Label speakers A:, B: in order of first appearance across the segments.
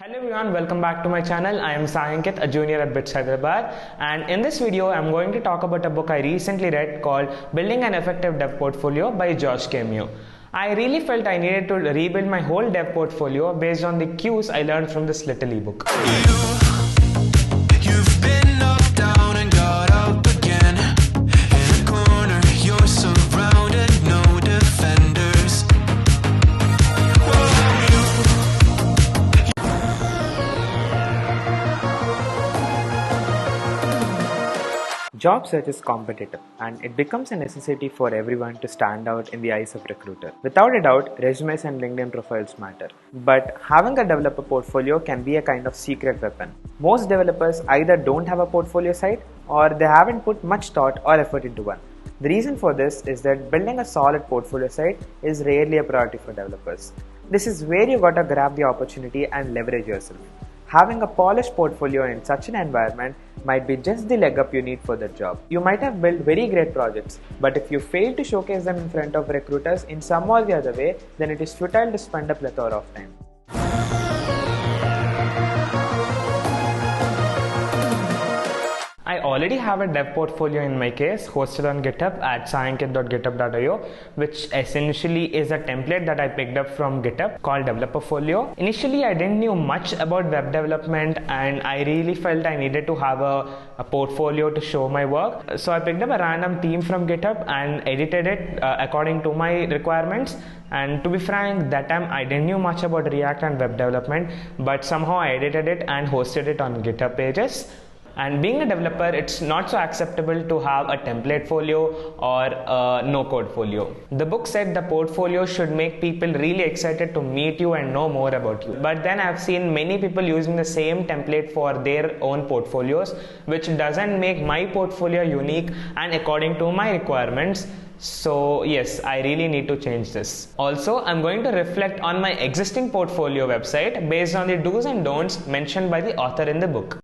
A: Hello everyone, welcome back to my channel. I am Ankit, a junior at BITS Hyderabad, and in this video I'm going to talk about a book I recently read called Building an Effective Dev Portfolio by Josh Cameo. I really felt I needed to rebuild my whole dev portfolio based on the cues I learned from this little ebook.
B: You've been knocked down and got up again. In a corner, you're surrounded, no defenders.
C: Job search is competitive and it becomes a necessity for everyone to stand out in the eyes of recruiter. Without a doubt, resumes and LinkedIn profiles matter. But having a developer portfolio can be a kind of secret weapon. Most developers either don't have a portfolio site or they haven't put much thought or effort into one. The reason for this is that building a solid portfolio site is rarely a priority for developers. This is where you gotta grab the opportunity and leverage yourself. Having a polished portfolio in such an environment might be just the leg up you need for that job. You might have built very great projects, but if you fail to showcase them in front of recruiters in some or the other way, then it is futile to spend a plethora of time.
A: I already have a dev portfolio in my case hosted on GitHub at saankit.github.io, which essentially is a template that I picked up from GitHub called Developer Folio. Initially, I didn't know much about web development and I really felt I needed to have a portfolio to show my work. So I picked up a random theme from GitHub and edited it according to my requirements. And to be frank, that time I didn't know much about React and web development, but somehow I edited it and hosted it on GitHub pages. And being a developer, it's not so acceptable to have a template folio or a no-code folio. The book said the portfolio should make people really excited to meet you and know more about you. But then I've seen many people using the same template for their own portfolios, which doesn't make my portfolio unique and according to my requirements. So yes, I really need to change this. Also, I'm going to reflect on my existing portfolio website based on the do's and don'ts mentioned by the author in the book.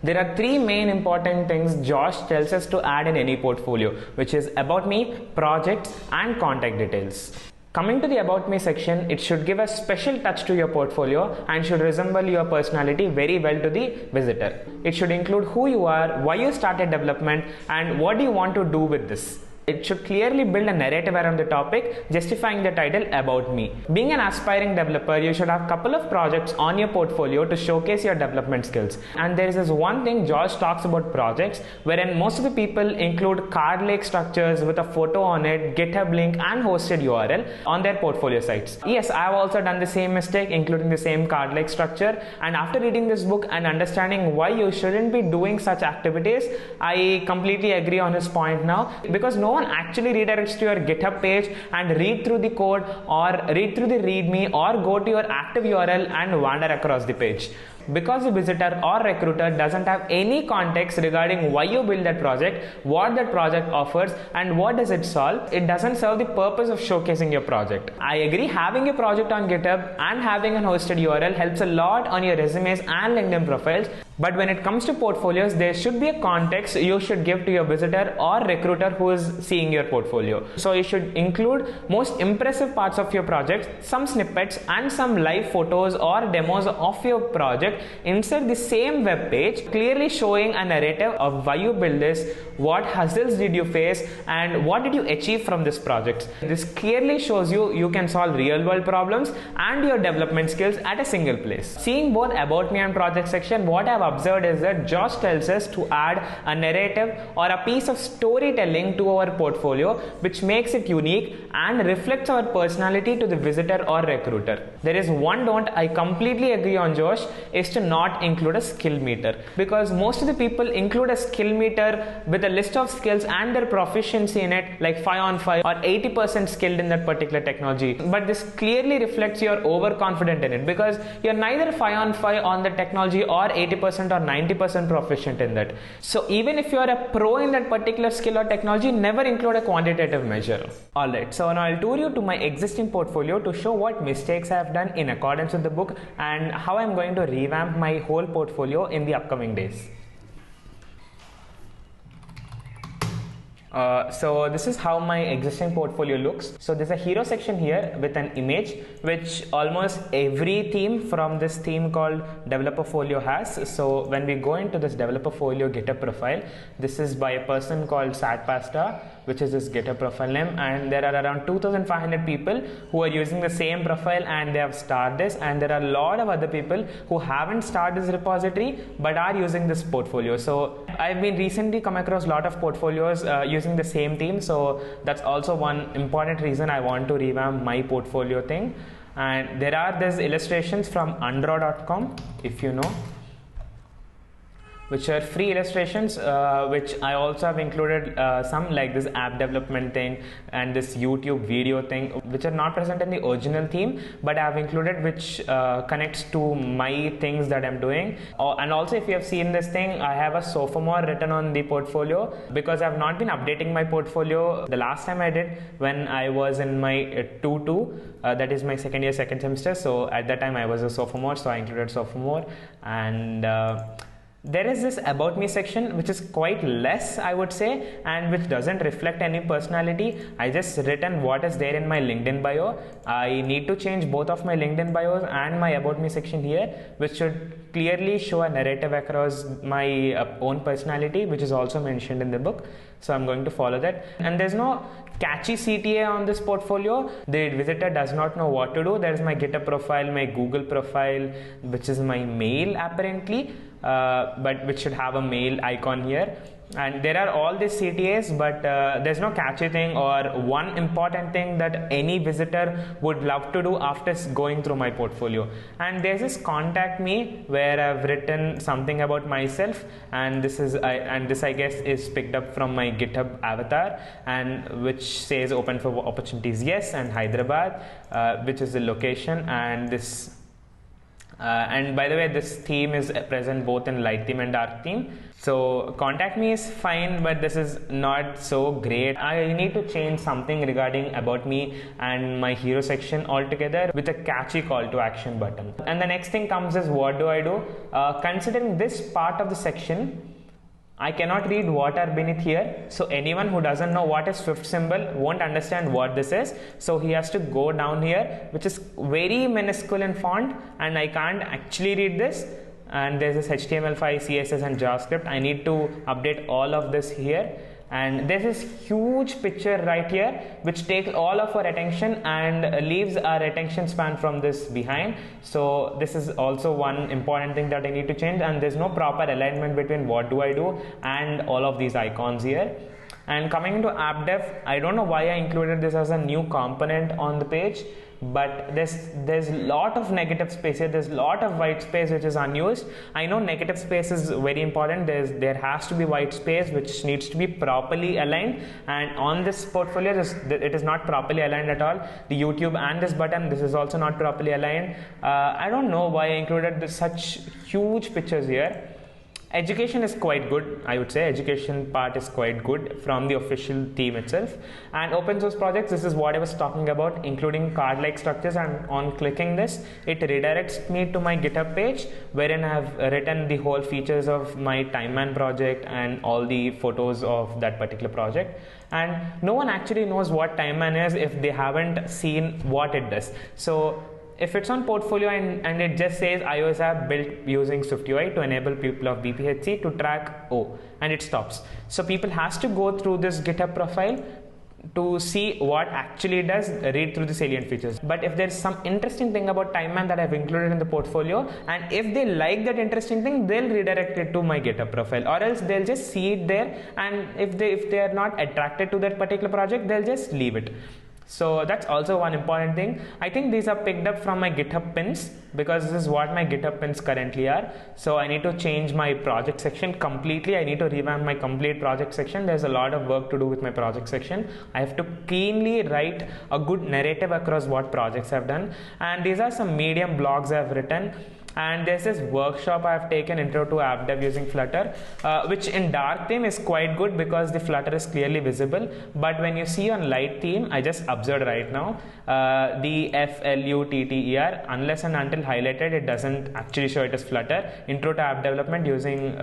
A: There are three main important things Josh tells us to add in any portfolio, which is about me, projects, and contact details. Coming to the about me section, it should give a special touch to your portfolio and should resemble your personality very well to the visitor. It should include who you are, why you started development, and what do you want to do with this. It should clearly build a narrative around the topic, justifying the title about me. Being an aspiring developer, you should have a couple of projects on your portfolio to showcase your development skills. And there is this one thing Josh talks about projects, wherein most of the people include card lake structures with a photo on it, GitHub link and hosted URL on their portfolio sites. Yes, I have also done the same mistake, including the same card lake structure. And after reading this book and understanding why you shouldn't be doing such activities, I completely agree on his point now, because no one actually redirects to your GitHub page and read through the code or read through the README or go to your active URL and wander across the page. Because the visitor or recruiter doesn't have any context regarding why you build that project, what that project offers and what does it solve, it doesn't serve the purpose of showcasing your project. I agree, having a project on GitHub and having an hosted URL helps a lot on your resumes and LinkedIn profiles. But when it comes to portfolios, there should be a context you should give to your visitor or recruiter who is seeing your portfolio. So you should include most impressive parts of your project, some snippets and some live photos or demos of your project inside the same web page, clearly showing a narrative of why you build this, what hassles did you face and what did you achieve from this project. This clearly shows you can solve real world problems and your development skills at a single place. Seeing both about me and project section, what I have observed is that Josh tells us to add a narrative or a piece of storytelling to our portfolio which makes it unique and reflects our personality to the visitor or recruiter. There is one don't I completely agree on Josh is to not include a skill meter, because most of the people include a skill meter with a list of skills and their proficiency in it, like 5 on 5 or 80% skilled in that particular technology. But this clearly reflects you're overconfident in it, because you're neither 5 on 5 on the technology or 80% or 90% proficient in that. So even if you're a pro in that particular skill or technology, never include a quantitative measure. Alright, so now I'll tour you to my existing portfolio to show what mistakes I have done in accordance with the book and how I'm going to revamp my whole portfolio in the upcoming days. So this is how my existing portfolio looks. So there's a hero section here with an image which almost every theme from this theme called developer folio has. So when we go into this developer folio GitHub profile, this is by a person called Sad Pasta, which is his GitHub profile name, and there are around 2500 people who are using the same profile and they have started this, and there are a lot of other people who haven't started this repository but are using this portfolio. So I've been recently come across a lot of portfolios using the same theme, so that's also one important reason I want to revamp my portfolio thing. And there are these illustrations from andro.com, if you know, which are free illustrations, which I also have included some, like this app development thing and this YouTube video thing, which are not present in the original theme, but I have included, which connects to my things that I'm doing. And also, if you have seen this thing, I have a sophomore written on the portfolio because I've not been updating my portfolio. The last time I did, when I was in my 2-2, that is my second year, second semester. So at that time I was a sophomore, so I included sophomore. And there is this about me section which is quite less, I would say, and which doesn't reflect any personality. I just written what is there in my LinkedIn bio. I need to change both of my LinkedIn bios and my about me section here, which should clearly show a narrative across my own personality, which is also mentioned in the book. So I'm going to follow that. And there's no catchy CTA on this portfolio. The visitor does not know what to do. There's my GitHub profile, my Google profile, which is my mail apparently, but which should have a mail icon here. And there are all these CTAs, but there's no catchy thing or one important thing that any visitor would love to do after going through my portfolio. And there's this contact me where I've written something about myself, and this I guess is picked up from my GitHub avatar, and which says open for opportunities yes, and Hyderabad, which is the location, and this. And by the way, this theme is present both in light theme and dark theme. So contact me is fine, but this is not so great. I need to change something regarding about me and my hero section altogether with a catchy call to action button. And the next thing comes is what do I do? Considering this part of the section, I cannot read what are beneath here, so anyone who doesn't know what is fifth symbol won't understand what this is. So he has to go down here, which is very minuscule in font, and I can't actually read this. And there's this HTML5, CSS and JavaScript. I need to update all of this here. And there's this huge picture right here which takes all of our attention and leaves our attention span from this behind. So this is also one important thing that I need to change, and there's no proper alignment between what do I do and all of these icons here. And coming into app dev, I don't know why I included this as a new component on the page, but there's a lot of negative space here. There's a lot of white space which is unused. I know negative space is very important. There has to be white space which needs to be properly aligned, and on this portfolio it is not properly aligned at all. The YouTube and this button, this is also not properly aligned. I don't know why I included such huge pictures here. Education is quite good, I would say. Education part is quite good from the official theme itself. And open source projects, this is what I was talking about, including card-like structures. And on clicking this, it redirects me to my GitHub page, wherein I have written the whole features of my Timeman project and all the photos of that particular project. And no one actually knows what Timeman is if they haven't seen what it does. So if it's on portfolio and it just says iOS app built using SwiftUI to enable people of BPHC to track O, and it stops. So people has to go through this GitHub profile to see what actually it does, read through the salient features. But if there's some interesting thing about Timeman that I've included in the portfolio, and if they like that interesting thing, they'll redirect it to my GitHub profile, or else they'll just see it there, and if they are not attracted to that particular project, they'll just leave it. So that's also one important thing. I think these are picked up from my GitHub pins, because this is what my GitHub pins currently are. So I need to change my project section completely. I need to revamp my complete project section. There's a lot of work to do with my project section. I have to cleanly write a good narrative across what projects I've done. And these are some Medium blogs I've written. And there's this workshop I've taken, Intro to App Dev using Flutter, which in dark theme is quite good because the Flutter is clearly visible. But when you see on light theme, I just observed right now, the FLUTTER, unless and until highlighted, it doesn't actually show it as Flutter. Intro to App Development using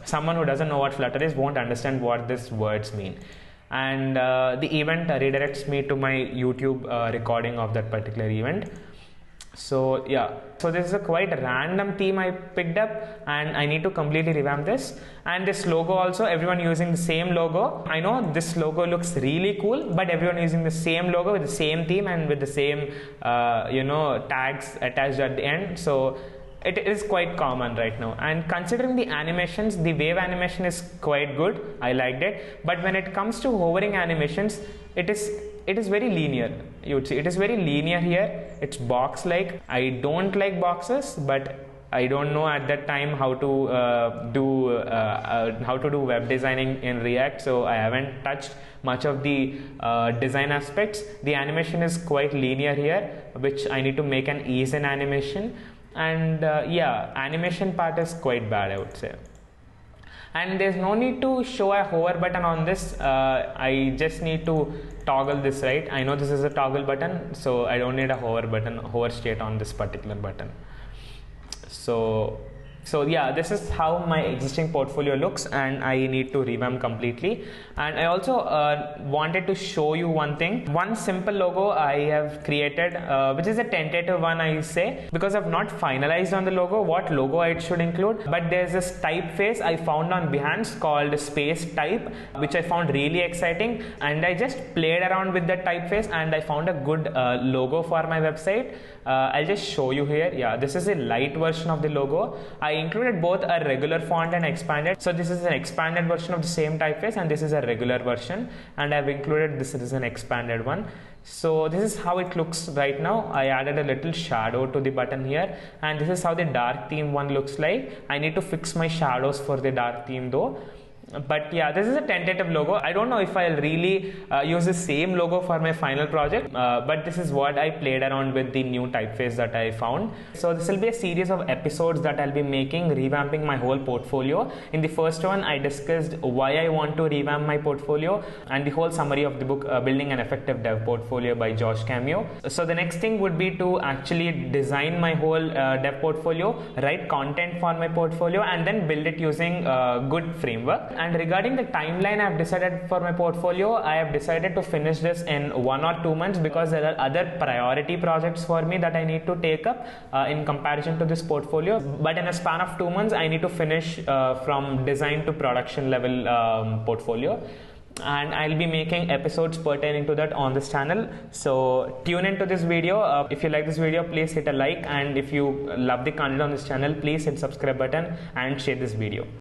A: someone who doesn't know what Flutter is won't understand what these words mean. and the event redirects me to my YouTube recording of that particular event. So yeah, so this is a quite random theme I picked up, and I need to completely revamp this. And this logo also, everyone using the same logo. I know this logo looks really cool, but everyone using the same logo with the same theme and with the same tags attached at the end. So it is quite common right now. And considering the animations, the wave animation is quite good. I liked it. But when it comes to hovering animations, it is very linear. You would see it is very linear here. It's box like. I don't like boxes, but I don't know at that time how to do web designing in React, so I haven't touched much of the design aspects. The animation is quite linear here, which I need to make an ease in animation. And yeah, animation part is quite bad, I would say. And there's no need to show a hover button on this. I just need to toggle this, right? I know this is a toggle button, so I don't need a hover state on this particular button. So yeah, this is how my existing portfolio looks, and I need to revamp completely. And I also wanted to show you one thing. One simple logo I have created, which is a tentative one, I say, because I've not finalized on the logo what logo it should include. But there's this typeface I found on Behance called Space Type, which I found really exciting, and I just played around with that typeface and I found a good logo for my website. I'll just show you here. Yeah, this is a light version of the logo. I included both a regular font and expanded. So this is an expanded version of the same typeface, and this is a regular version, and I've included this is an expanded one. So this is how it looks right now. I added a little shadow to the button here, and this is how the dark theme one looks like. I need to fix my shadows for the dark theme though. But yeah, this is a tentative logo. I don't know if I'll really use the same logo for my final project, but this is what I played around with the new typeface that I found. So this will be a series of episodes that I'll be making, revamping my whole portfolio. In the first one, I discussed why I want to revamp my portfolio and the whole summary of the book, Building an Effective Dev Portfolio by Josh Cameo. So the next thing would be to actually design my whole dev portfolio, write content for my portfolio, and then build it using good framework. And regarding the timeline I've decided for my portfolio, I have decided to finish this in 1 or 2 months, because there are other priority projects for me that I need to take up in comparison to this portfolio. But in a span of 2 months, I need to finish from design to production level portfolio. And I'll be making episodes pertaining to that on this channel. So tune into this video. If you like this video, please hit a like, and if you love the content on this channel, please hit subscribe button and share this video.